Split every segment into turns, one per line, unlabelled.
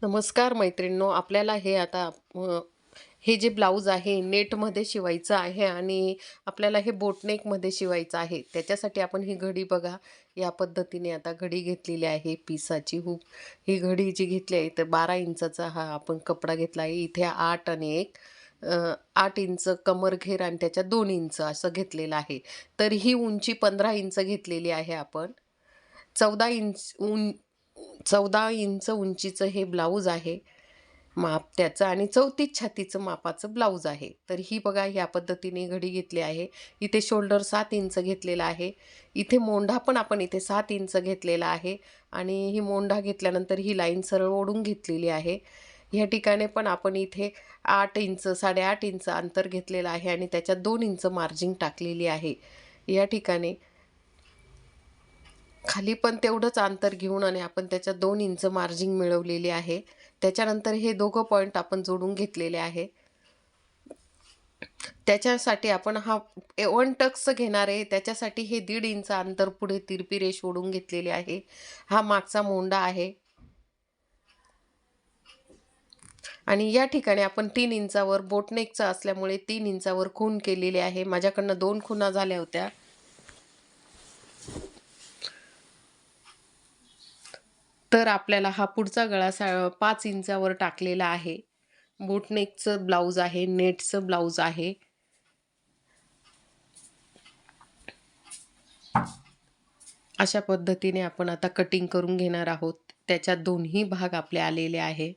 नमस्कार मैत्रिणींनो, आपल्याला हे आता हे जे ब्लाऊज आहे नेटमध्ये शिवायचं आहे आणि आपल्याला हे बोटनेकमध्ये शिवायचं आहे. त्याच्यासाठी आपण ही घडी बघा, या पद्धतीने आता घडी घेतलेली आहे पिसाची हूक. ही घडी जी घेतली आहे तर 12 इंचाचा हा आपण कपडा घेतला आहे. इथे 8 आणि 1 8 इंच कमरघेर आणि त्याच्यात 2 इंच असं घेतलेलं आहे. तर ही उंची 15 इंच घेतलेली आहे आपण. 14 इंच 14 इंच उंचीचं हे ब्लाऊज आहे माप त्याचं आणि 34 छातीचं मापाचं ब्लाऊज आहे. तर ही बघा ह्या पद्धतीने घडी घेतली आहे. इथे शोल्डर 7 इंच घेतलेला आहे. इथे मोंढा पण आपण इथे 7 इंच घेतलेला आहे आणि ही मोंढा घेतल्यानंतर ही लाईन सरळ ओढून घेतलेली आहे. ह्या ठिकाणी पण आपण इथे 8 इंच 8.5 इंच अंतर घेतलेलं आहे आणि त्याच्यात 2 इंच मार्जिन टाकलेली आहे. या ठिकाणी खाली पण तेवढंच अंतर घेऊन आणि आपण त्याच्यात 2 इंच मार्जिन मिळवलेली आहे. त्याच्यानंतर हे दोघं पॉईंट आपण जोडून घेतलेले आहे. त्याच्यासाठी आपण हा 1 टक्स घेणार आहे. त्याच्यासाठी हे 1.5 इंच अंतर पुढे तिरपी रेष ओढून घेतलेली आहे. हा मागचा मोंडा आहे आणि या ठिकाणी आपण 3 इंचावर बोटनेकचा असल्यामुळे 3 इंचावर खूण केलेली आहे. माझ्याकडनं 2 खुणा झाल्या होत्या. तर आपल्याला हा पुढचा गळा 5 इंचावर टाकलेला आहे. बोटनेकचं ब्लाऊज आहे, नेटचं ब्लाऊज आहे. अशा पद्धतीने आपण आता कटिंग करून घेणार आहोत. त्याच्यात दोन्ही भाग आपले आलेले आहे.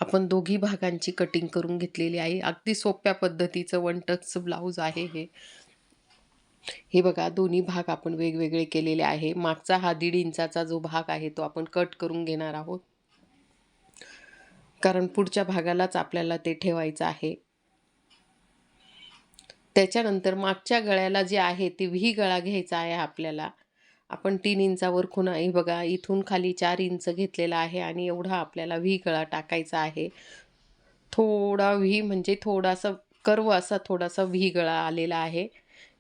आपण दोघी भागांची कटिंग करून घेतलेली आहे. अगदी सोप्या पद्धतीचं 1 टक्स ब्लाऊज आहे हे. हे बघा दोन्ही भाग आपण वेगवेगळे केलेले आहे. मागचा हा 1.5 इंचाचा जो भाग आहे तो आपण कट करून घेणार आहोत. कारण पुढच्या भागालाच आपल्याला ते ठेवायचं आहे. त्याच्यानंतर मागच्या गळ्याला जे आहे ते व्ही गळा घ्यायचा आहे आपल्याला. आपण 3 इंचावर खुणा हे बघा इथून खाली 4 इंच घेतलेला आहे आणि एवढा आपल्याला व्ही गळा टाकायचा आहे. थोडा व्ही म्हणजे थोडासा कर्व असा थोडासा व्ही गळा आलेला आहे.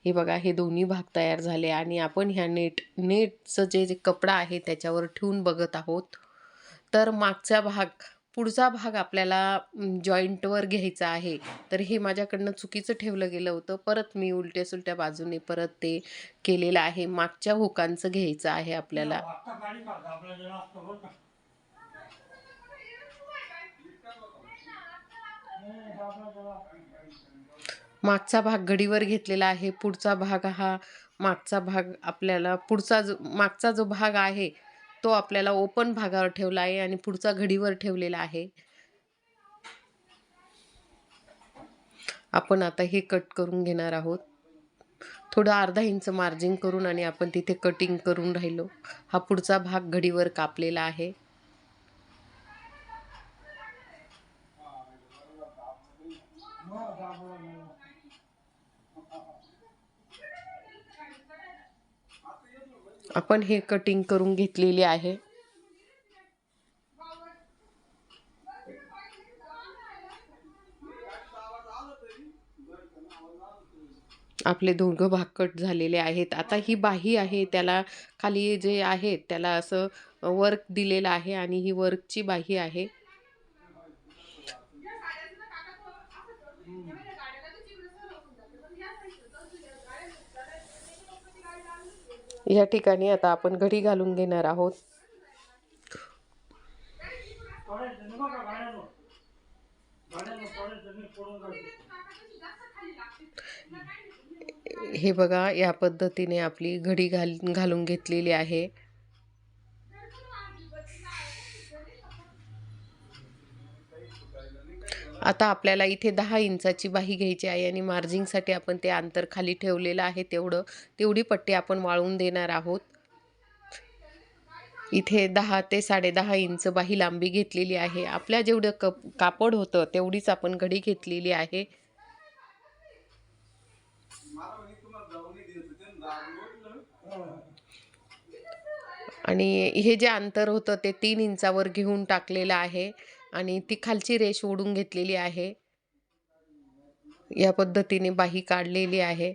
हे बघा हे दोन्ही भाग तयार झाले आणि आपण ह्या नेटचं जे कपडा आहे त्याच्यावर ठेवून बघत आहोत. तर मागचा भाग पुढचा भाग आपल्याला जॉईंटवर घ्यायचा आहे. तर हे माझ्याकडनं चुकीचं ठेवलं गेलं होतं. परत मी उलट्या-सुलट्या बाजूने परत ते केलेलं आहे. मागच्या हुकांचं घ्यायचं आहे आपल्याला. मागचा भाग घडीवर घेतलेला आहे. पुढचा भाग हा मागचा भाग आपल्याला मागचा जो भाग आहे तो आपल्याला ओपन भागावर ठेवला आहे आणि पुढचा घडीवर ठेवलेला आहे. आपण आता हे कट करून घेणार आहोत. थोडं अर्धा इंच मार्जिन करून आणि आपण तिथे कटिंग करून राहिलो. हा पुढचा भाग घडीवर कापलेला आहे. आपण हे कटिंग करून घेतलेली आहे. आपले दोघं भाग कट झालेले आहेत. आता ही बाही आहे त्याला खाली जे आहे त्याला असं वर्क दिलेलं आहे आणि ही वर्कची बाही आहे. या ठिकाणी आता आपण घडी घालून घेणार आहोत. हे बघा या पद्धतीने आपली घडी घालून घेतलेली आहे. आता आपल्याला इथे 10 इंचाची बाही घ्यायची आहे आणि मार्जिंगसाठी आपण ते अंतर खाली ठेवलेलं आहे तेवढी पट्टी आपण वाळवून देणार आहोत. इथे 10 ते 10.5 इंच बाही लांबी घेतलेली आहे. आपल्या जेवढं कापड होतं तेवढीच आपण घडी घेतलेली आहे. आणि हे जे अंतर होतं ते 3 इंचावर घेऊन टाकलेलं आहे आणि ती खालची रेष ओढून घेतलेली आहे. या पद्धतीने बाही काढलेली आहे.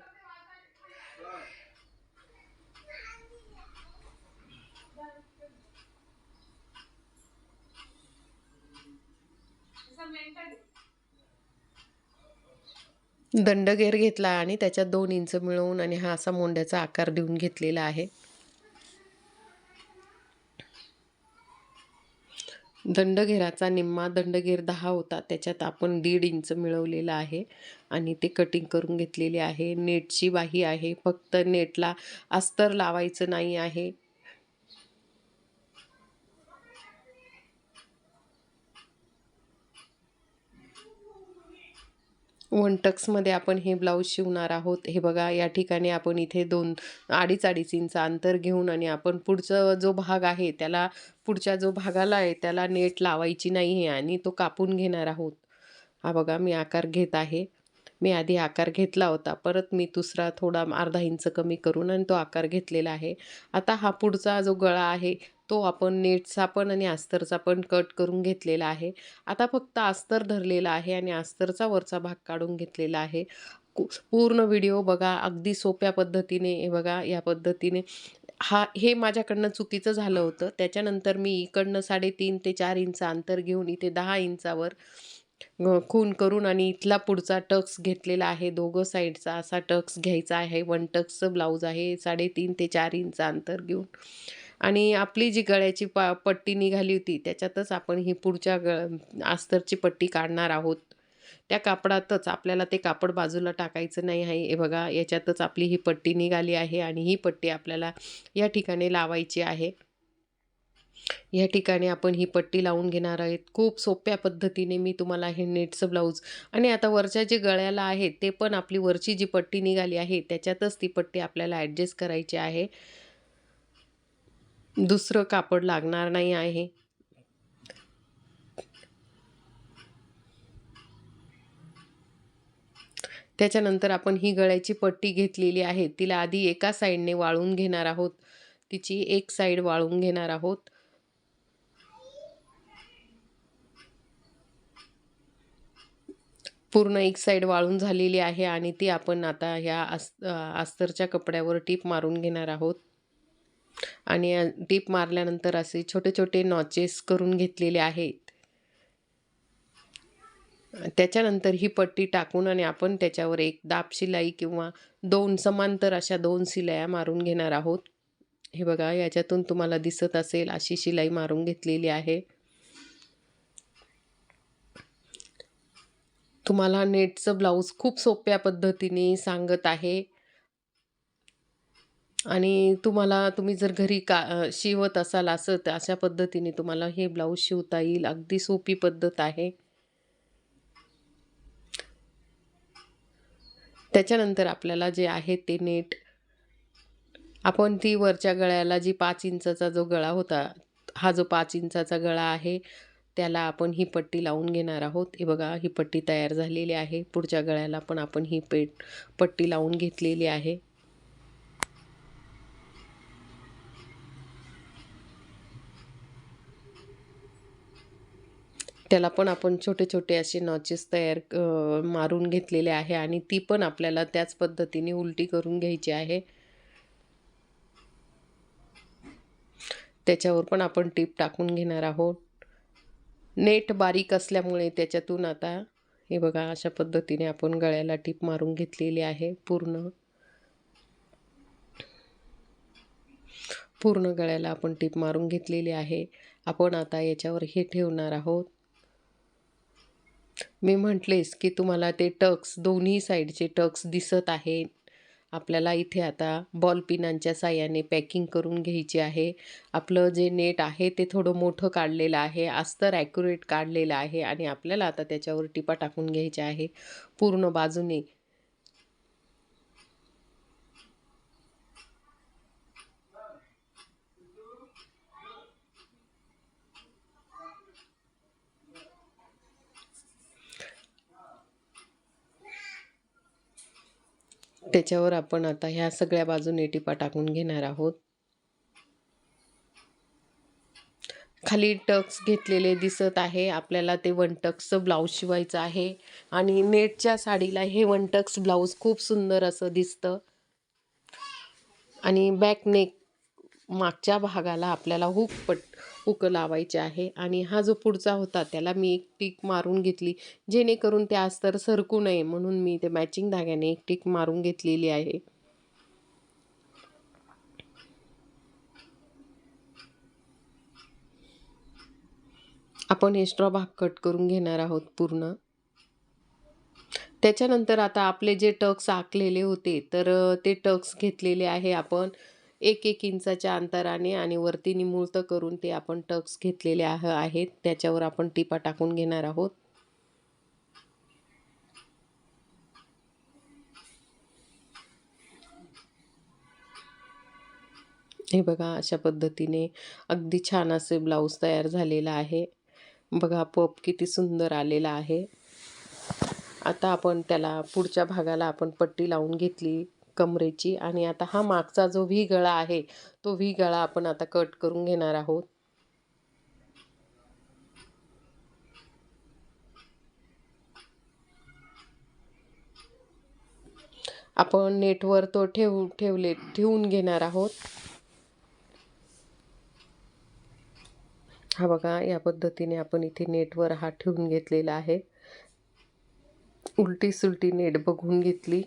दंडगेर घेतला आणि त्याच्यात 2 इंच मिळवून आणि हा असा मोंड्याचा आकार देऊन घेतलेला आहे. दंडघेराचा निम्मा दंडघेर 10 होता, त्याच्यात आपण 1.5 इंच मिळवलेला आहे आणि ते कटिंग करून घेतलेले आहे. नेटची बाही आहे, फक्त नेटला अस्तर लावायचं नाही आहे. वन टक्समध्ये आपण हे ब्लाऊज शिवणार आहोत. हे बघा, या ठिकाणी आपण इथे 2 2.5 इंच अंतर घेऊन आणि आपण पुढचा जो भाग आहे त्याला, पुढच्या जो भागाला आहे त्याला नेट लावायची नाही आहे आणि तो कापून घेणार आहोत. हा बघा, मी आकार घेत आहे. मी आधी आकार घेतला होता, परत मी दुसरा थोडा अर्धा इंच कमी करून आणि तो आकार घेतलेला आहे. आता हा पुढचा जो गळा आहे तो आपण नेटचा पण आणि अस्तरचा पण कट करून घेतलेला आहे. आता फक्त अस्तर धरलेला आहे आणि अस्तरचा वरचा भाग काढून घेतलेला आहे. पूर्ण व्हिडिओ बघा, अगदी सोप्या पद्धतीने. हे बघा, या पद्धतीने हे माझ्याकडनं चुकीचं झालं होतं. त्याच्यानंतर मी इकडनं 3.5 ते 4 इंच अंतर घेऊन इथे 10 इंचावर खून करून आणि इथला पुढचा टक्स घेतलेला आहे. दोघं साईडचा असा टक्स घ्यायचा आहे. वन टक्सचं ब्लाऊज आहे. 3.5 ते 4 इंच अंतर घेऊन आणि आपली जी गळ्याची पट्टी निघाली होती त्याच्यातच आपण ही पुढच्या अस्तरची पट्टी काढणार आहोत. त्या कापडातच आपल्याला ते कापड बाजूला टाकायचं नाही आहे. हे बघा, याच्यातच आपली ही पट्टी निघाली आहे आणि ही पट्टी आपल्याला या ठिकाणी लावायची आहे. या ठिकाणी आपण ही पट्टी लावून घेणार आहेत. खूप सोप्या पद्धतीने मी तुम्हाला हे नेटचं ब्लाऊज आणि आता वरच्या जे गळ्याला आहे ते पण आपली वरची जी पट्टी निघाली आहे त्याच्यातच ती पट्टी आपल्याला ॲडजस्ट करायची आहे. दुसरं कापड लागणार नाही आहे. त्याच्यानंतर आपण ही गळ्याची पट्टी घेतलेली आहे तिला आधी एका साईडने वाळून घेणार आहोत. तिची एक साईड वाळून घेणार आहोत. पूर्ण एक साईड वाळून झालेली आहे आणि ती आपण आता ह्या अस्तरच्या कपड्यावर टीप मारून घेणार आहोत. आणि टीप मारल्यानंतर असे छोटे छोटे नॉचेस करून घेतलेले आहेत. त्याच्यानंतर ही पट्टी टाकून आणि आपण त्याच्यावर एक दाब शिलाई किंवा 2 समांतर अशा 2 शिलाया मारून घेणार आहोत. हे बघा, याच्यातून तुम्हाला दिसत असेल अशी शिलाई मारून घेतलेली आहे. तुम्हाला नेटचं ब्लाऊज खूप सोप्या पद्धतीने सांगत आहे आणि तुम्ही जर घरी शिवत असाल असं, तर अशा पद्धतीने तुम्हाला हे ब्लाऊज शिवता येईल. अगदी सोपी पद्धत आहे. त्याच्यानंतर आपल्याला जे आहे ते नेट आपण ती वरच्या गळ्याला जी 5 इंचाचा जो गळा होता, हा जो 5 इंचाचा गळा आहे त्याला आपण ही पट्टी लावून घेणार आहोत. हे बघा, ही पट्टी तयार झालेली आहे. पुढच्या गळ्याला पण आपण ही पट्टी लावून घेतलेली आहे. त्याला पण आपण छोटे छोटे असे नॉचेस मारून घेतलेले आहे आणि ती पण आपल्याला त्याच पद्धतीने उलटी करून घ्यायची आहे. त्याच्यावर पण आपण टीप टाकून घेणार आहोत. नेट बारीक असल्यामुळे त्याच्यातून आता हे बघा, अशा पद्धतीने आपण गळ्याला टीप मारून घेतलेली आहे. पूर्ण गळ्याला आपण टीप मारून घेतलेली आहे. आपण आता याच्यावर हे ठेवणार आहोत. मी म्हटलेच की तुम्हाला ते टक्स, दोन्ही साईडचे टक्स दिसत आहेत. आपल्याला इथे आता बॉल पिनांच्या साहाय्याने पॅकिंग करून घ्यायची आहे. आपलं जे नेट आहे ते थोडं मोठं काढलेलं आहे, अस्तर ॲक्युरेट काढलेलं आहे आणि आपल्याला आता त्याच्यावर टिपा टाकून घ्यायच्या आहे पूर्ण बाजूने. त्याच्यावर आपण आता ह्या सगळ्या बाजूने टिपा टाकून घेणार आहोत. खाली टक्स घेतलेले दिसत आहे. आपल्याला ते वन टक्सचं ब्लाऊज शिवायचं आहे आणि नेटच्या साडीला हे वन टक्स ब्लाऊज खूप सुंदर असं दिसतं. आणि बॅक नेक मागच्या भागाला आपल्याला हुक लावायचे आहे. आणि हा जो पुढचा होता त्याला मी एक टिक मारून घेतली, जेणेकरून ते अस्तर सरकू नये म्हणून मी ते मॅचिंग धाग्याने एक टिक मारून घेतलेली आहे. आपण एक्स्ट्रा भाग कट करून घेणार आहोत पूर्ण. त्याच्यानंतर आता आपले जे टक्स आखलेले होते तर ते टक्स घेतलेले आहे आपण 1-1 इंचाच्या अंतराने आणि वरती निमुळत करून ते आपण टक्स घेतलेले आहेत. त्याच्यावर आपण टिपा टाकून घेणार आहोत. हे बघा अशा पद्धतीने अगदी छान असे ब्लाऊज तयार झालेला आहे. बघा पप किती सुंदर आलेला आहे. आता आपण त्याला पुढच्या भागाला आपण पट्टी लावून घेतली कमरेची आणि आता हा मागचा जो व्ही गळा आहे तो व्ही गळा आपण आता कट करून घेणार आहोत. आपण नेटवर तो ठेवून घेणार आहोत. हा बघा या पद्धतीने आपण इथे नेटवर हा ठेवून घेतलेला आहे. उलटी सुलटी नेट बघून घेतली.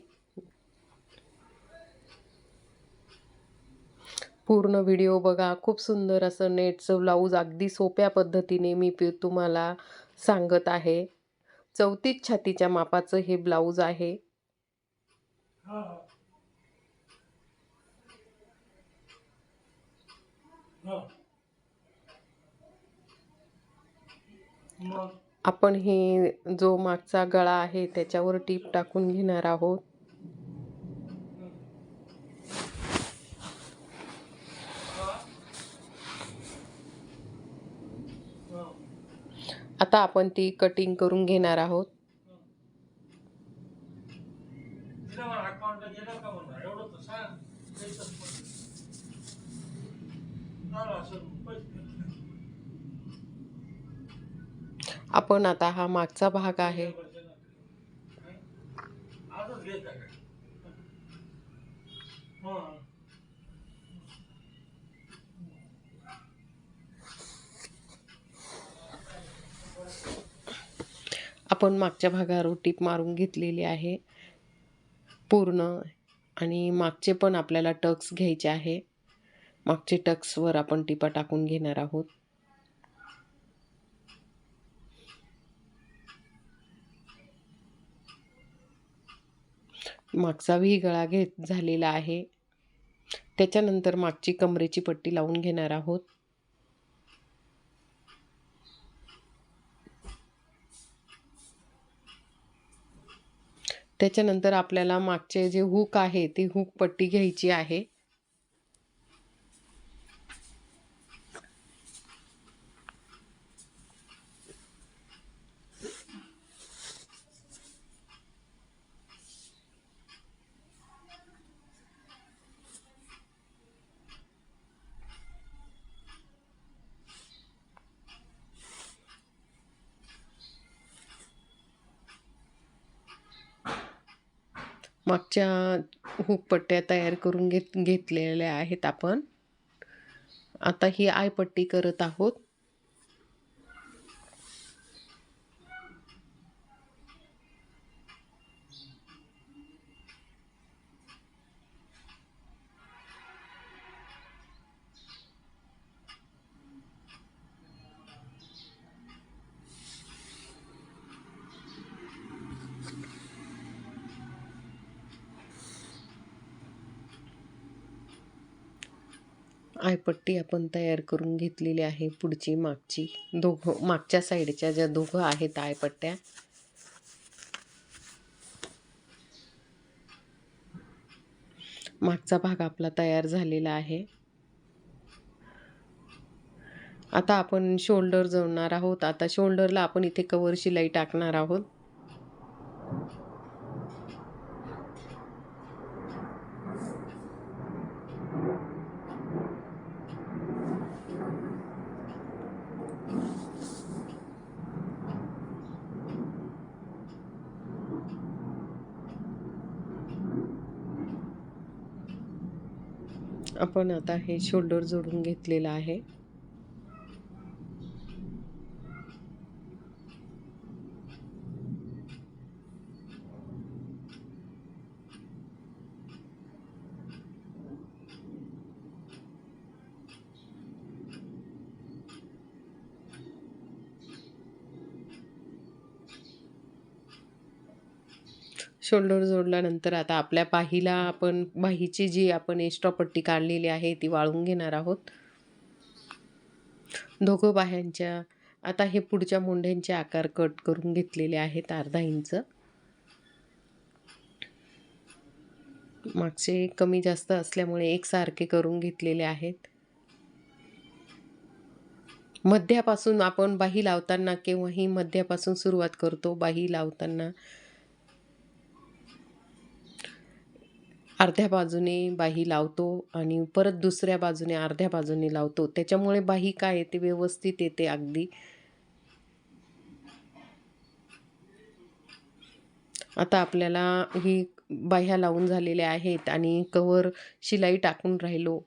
पूर्ण व्हिडिओ बघा. खूप सुंदर असं नेटचं ब्लाऊज अगदी सोप्या पद्धतीने मी तुम्हाला सांगत आहे. 34 छातीच्या मापाचं हे ब्लाऊज आहे. आपण हे जो मागचा गळा आहे त्याच्यावर टीप टाकून घेणार आहोत. आता आपण ती कटिंग करून घेणार आहोत. आपण आता हा मागचा भाग आहे आपण मागच्या भागावर टीप मारून घेतलेली आहे पूर्ण. आणि मागचे पण आपल्याला टक्स घ्यायचे आहे. मागचे टक्सवर आपण टिपा टाकून घेणार आहोत. मागचा व्ही गळा झालेला आहे. त्याच्यानंतर मागची कमरेची पट्टी लावून घेणार आहोत. त्याच्यानंतर आपल्याला मागचे जे हुक आहे ती हुक पट्टी घ्यायची आहे. मागच्या हुक पट्ट्या तयार करून घेतलेल्या आहेत आपण. आता ही आय पट्टी करत आहोत. आयपट्टी आपण तयार करून घेतलेली आहे. पुढची मागची मागच्या साईडच्या ज्या दोघं आहेत आयपट्ट्या मागचा भाग आपला तयार झालेला आहे. आता आपण शोल्डर जोडणार आहोत. आता शोल्डरला आपण इथे कव्हर शिलाई टाकणार आहोत. आपण आता हे शोल्डर जोडून घेतलेलं आहे. शोल्डर जोडल्यानंतर आता आपल्या बाहीला आपण बाहीची जी आपण एक्स्ट्रा पट्टी काढलेली आहे ती वाळून घेणार आहोत. दोघं बाह्यांच्या आता हे पुढच्या मुंड्यांचे आकार कट करून घेतलेले आहेत अर्धा इंच. मागचे कमी जास्त असल्यामुळे एकसारखे करून घेतलेले आहेत. मध्यापासून आपण बाही लावताना केव्हाही मध्यापासून सुरुवात करतो. बाही लावताना अर्ध्या बाजूने बाही लावतो आणि परत दुसऱ्या बाजूने अर्ध्या बाजूने लावतो. त्याच्यामुळे बाही काय येते व्यवस्थित येते अगदी. आता आपल्याला ही बाह्या लावून झालेल्या आहेत आणि कवर शिलाई टाकून राहिलो.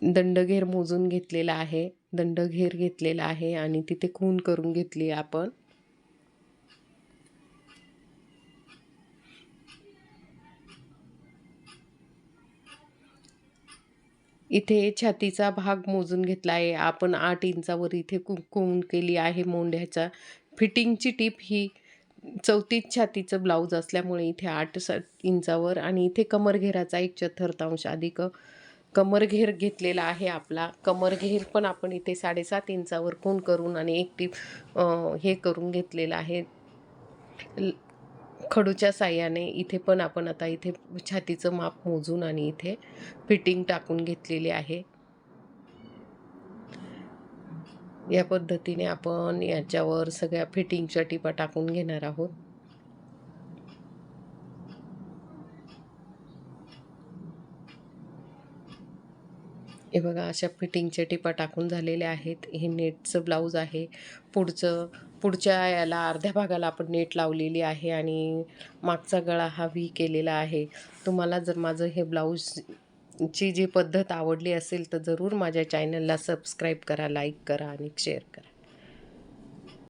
दंडघेर मोजून घेतलेला आहे. दंडघेर घेतलेला आहे आणि तिथे खूण करून घेतली आपण. इथे छातीचा भाग मोजून घेतला आहे आपण 8 इंचावर. इथे खूण केली आहे मोंढ्याचा. फिटिंगची टीप ही 34 छातीचं ब्लाऊज असल्यामुळे इथे 8-7 इंचावर आणि इथे कमरघेराचा 1/4 अधिक कमरघेर घेतलेला आहे आपला. कमरघेर पण आपण इथे 7.5 इंचावर खूण करून आणि एक टीप हे करून घेतलेला आहे खडूच्या साह्याने. इथे पण आपण आता इथे छातीचं माप मोजून आणि इथे फिटिंग टाकून घेतलेली आहे. या पद्धतीने आपण याच्यावर सगळ्या फिटिंगच्या टिपा टाकून घेणार आहोत. हे बघा अशा फिटिंगच्या टिपा टाकून झालेल्या आहेत. हे नेटचं ब्लाऊज आहे. पुढच्या याला अर्ध्या भागाला आपण नेट लावलेली आहे आणि मागचा गळा हा व्ही केलेला आहे. तुम्हाला जर माझं हे ब्लाऊजची जी पद्धत आवडली असेल तर जरूर माझ्या चॅनलला सबस्क्राईब करा, लाईक करा आणि शेअर करा.